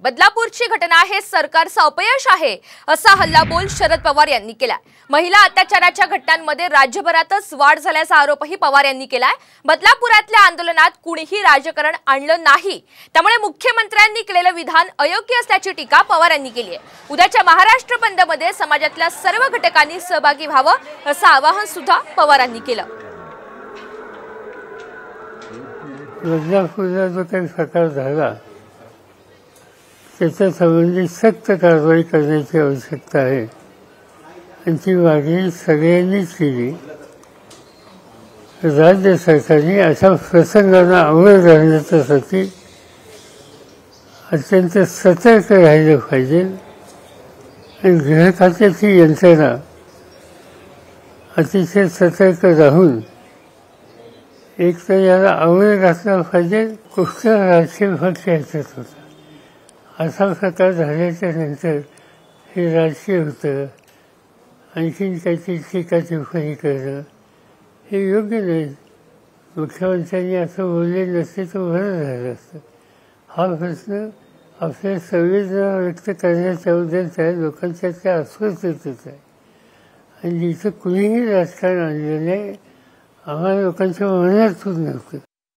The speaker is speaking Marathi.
बदलापूरची घटना हे सरकारचं अपयश आहे असा हल्लाबोल शरद पवार यांनी केलाय। महिला अत्याचाराच्या घटनांमध्ये राज्यभरातच वाढ झाल्याचा आरोपही पवार यांनी केलाय। बदलापुरातल्या आंदोलनात कुणीही राजकारण आणलं नाही, त्यामुळे मुख्यमंत्र्यांनी केलेलं विधान अयोग्य असल्याची टीका पवार यांनी केली आहे। उद्याच्या महाराष्ट्र बंदमध्ये समाजातल्या सर्व घटकांनी सहभागी व्हावं असं आवाहन सुद्धा पवारांनी केलं। बदलापूरला जो काही प्रकार झाला त्याच्या संबंधी सक्त कारवाई करण्याची आवश्यकता आहे आणि ती मागणी सगळ्यांनीच केली। राज्य सरकारने अशा प्रसंगांना अवघड राहण्यासाठी अत्यंत सतर्क राहिलं पाहिजे आणि गृह खात्याची यंत्रणा अतिशय सतर्क राहून एक तर याला आवड घातला पाहिजे। कुठला राजकीय पक्ष याच्यात होता, असा प्रकार झाल्याच्या नंतर हे राजकीय होतं, आणखीन काहीतरी टीका टिप्पणी करणं हे योग्य नाही। मुख्यमंत्र्यांनी असं बोलले नसते तर बरं झालं असतं। हा प्रश्न आपल्या संवेदना व्यक्त करण्याच्या उद्देशाने आहे, लोकांच्या त्या अस्वस्थतेत आहे आणि इथं कुणीही राजकारण आणलं नाही, आम्हाला लोकांच्या मनातून नव्हतं।